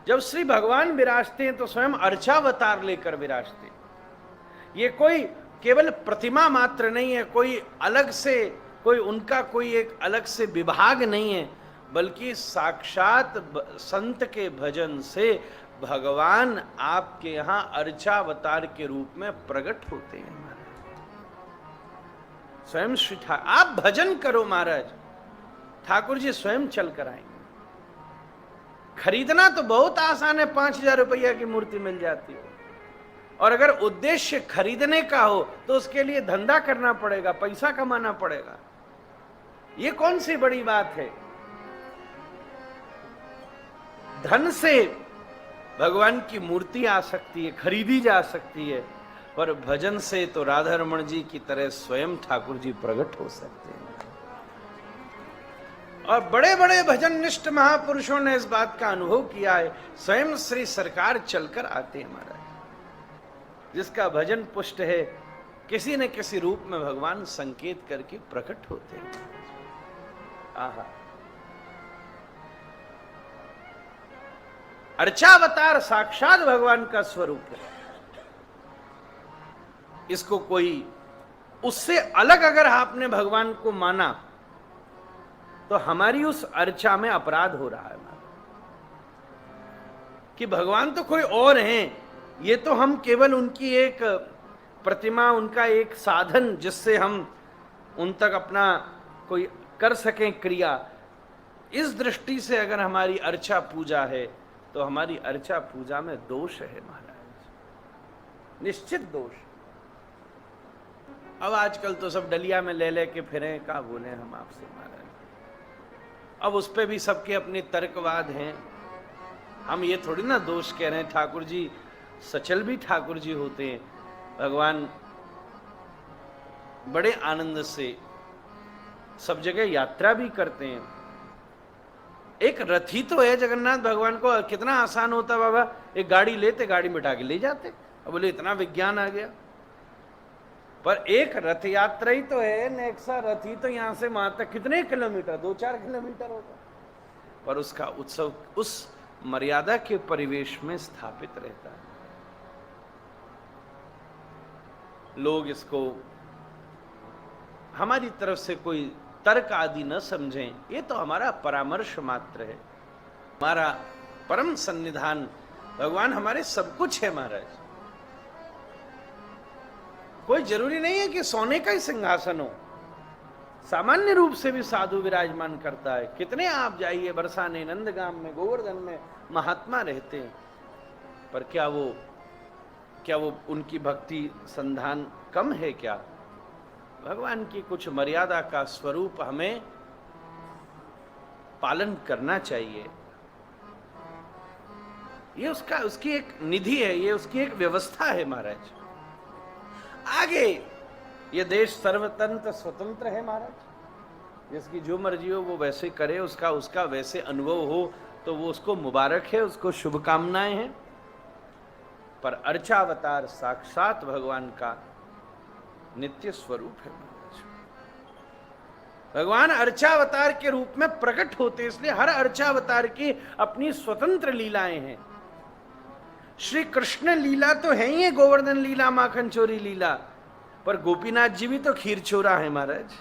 जब श्री भगवान विराजते हैं तो स्वयं अर्चावतार लेकर विराजते हैं। ये कोई केवल प्रतिमा मात्र नहीं है, कोई अलग से कोई उनका कोई एक अलग से विभाग नहीं है, बल्कि साक्षात संत के भजन से भगवान आपके यहां अर्चावतार के रूप में प्रकट होते हैं। स्वयं श्री ठाकुर, आप भजन करो महाराज, ठाकुर जी स्वयं चल कर आएंगे। खरीदना तो बहुत आसान है, 5,000 रुपया की मूर्ति मिल जाती है, और अगर उद्देश्य खरीदने का हो तो उसके लिए धंधा करना पड़ेगा, पैसा कमाना पड़ेगा। ये कौन सी बड़ी बात है? धन से भगवान की मूर्ति आ सकती है, खरीदी जा सकती है, पर भजन से तो राधा रमण जी की तरह स्वयं ठाकुर जी प्रकट हो सकते हैं। और बड़े बड़े भजन निष्ठ महापुरुषों ने इस बात का अनुभव किया है। स्वयं श्री सरकार चलकर आते हैं महाराज। जिसका भजन पुष्ट है, किसी न किसी रूप में भगवान संकेत करके प्रकट होते हैं। आहा, अर्चावतार साक्षात भगवान का स्वरूप है। इसको कोई उससे अलग अगर आपने भगवान को माना तो हमारी उस अर्चा में अपराध हो रहा है कि भगवान तो कोई और हैं, ये तो हम केवल उनकी एक प्रतिमा, उनका एक साधन जिससे हम उन तक अपना कोई कर सकें क्रिया। इस दृष्टि से अगर हमारी अर्चा पूजा है तो हमारी अर्चा पूजा में दोष है महाराज, निश्चित दोष। अब आजकल तो सब डलिया में ले लेके फिरे, का बोले हम आपसे महाराज। अब उस पे भी सबके अपने तर्कवाद हैं। हम ये थोड़ी ना दोष कह रहे हैं, ठाकुर जी सचल भी ठाकुर जी होते हैं। भगवान बड़े आनंद से सब जगह यात्रा भी करते हैं। एक रथी तो है जगन्नाथ भगवान को, कितना आसान होता बाबा, एक गाड़ी लेते, गाड़ी में बिठा के ले जाते। अब बोले इतना विज्ञान आ गया, पर एक रथ यात्रा ही तो है, नेक्सा रथी तो यहां से वहां तक कितने किलोमीटर, 2-4 किलोमीटर होगा, पर उसका उत्सव उस मर्यादा के परिवेश में स्थापित रहता है। लोग इसको हमारी तरफ से कोई तर्क आदि न समझें, ये तो हमारा परामर्श मात्र है। हमारा परम सन्निधान भगवान हमारे सब कुछ है महाराज। कोई जरूरी नहीं है कि सोने का ही सिंहासन हो, सामान्य रूप से भी साधु विराजमान करता है। कितने आप जाइए बरसाने, नंदगाम में, गोवर्धन में महात्मा रहते हैं, पर क्या वो उनकी भक्ति संधान कम है क्या? भगवान की कुछ मर्यादा का स्वरूप हमें पालन करना चाहिए। ये उसकी एक निधि है, ये उसकी एक व्यवस्था है महाराज। आगे ये देश सर्वतंत्र स्वतंत्र है महाराज, जिसकी जो मर्जी हो वो वैसे करे, उसका वैसे अनुभव हो तो वो उसको मुबारक है, उसको शुभकामनाएं हैं। पर अर्चावतार साक्षात भगवान का नित्य स्वरूप है महाराज। भगवान अर्चावतार के रूप में प्रकट होते, इसलिए हर अर्चावतार की अपनी स्वतंत्र लीलाएं हैं। श्री कृष्ण लीला तो है ही है, गोवर्धन लीला, माखन चोरी लीला, पर गोपीनाथ जी भी तो खीर चोरा है महाराज।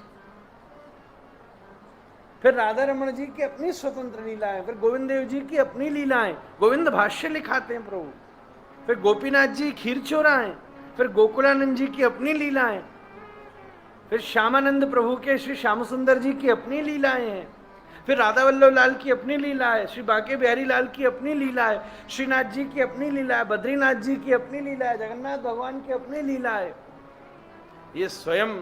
फिर राधा रमण जी की अपनी स्वतंत्र लीलाएं, फिर गोविंद देव जी की अपनी लीलाएं, गोविंद भाष्य लिखाते हैं प्रभु। फिर गोपीनाथ जी खीर चोरा है, फिर गोकुलानंद जी की अपनी लीलाएं, फिर श्यामानंद प्रभु के श्री श्याम सुंदर जी की अपनी लीलाएं हैं, फिर राधा वल्लभ लाल की अपनी लीला है, श्री बांके बिहारी लाल की अपनी लीला है, श्रीनाथ जी की अपनी लीला है, बद्रीनाथ जी की अपनी लीला है, जगन्नाथ भगवान की अपनी लीला है। ये स्वयं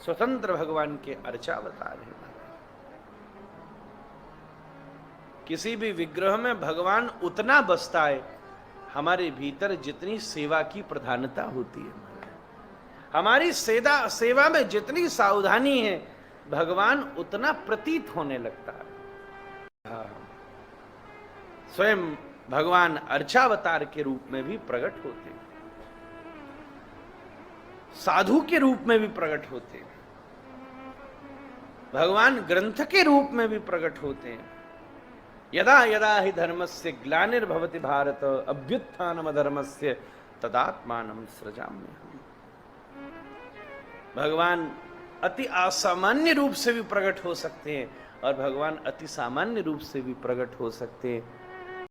स्वतंत्र भगवान के अर्चावतार है। किसी भी विग्रह में भगवान उतना बसता है, हमारे भीतर जितनी सेवा की प्रधानता होती है, हमारी सेवा में जितनी सावधानी है, भगवान उतना प्रतीत होने लगता है। स्वयं भगवान अर्चावतार के रूप में भी प्रकट होते हैं, साधु के रूप में भी प्रकट होते हैं, भगवान ग्रंथ के रूप में भी प्रकट होते हैं, यदा यदा हि धर्मस्य ग्लानिर्भवति भारत अभ्युत्थानम धर्मस्य तदात्मानं सृजाम्यहम्। भगवान अति रूप से भी प्रकट हो सकते हैं और भगवान अति सामान्य रूप से भी प्रकट हो सकते हैं।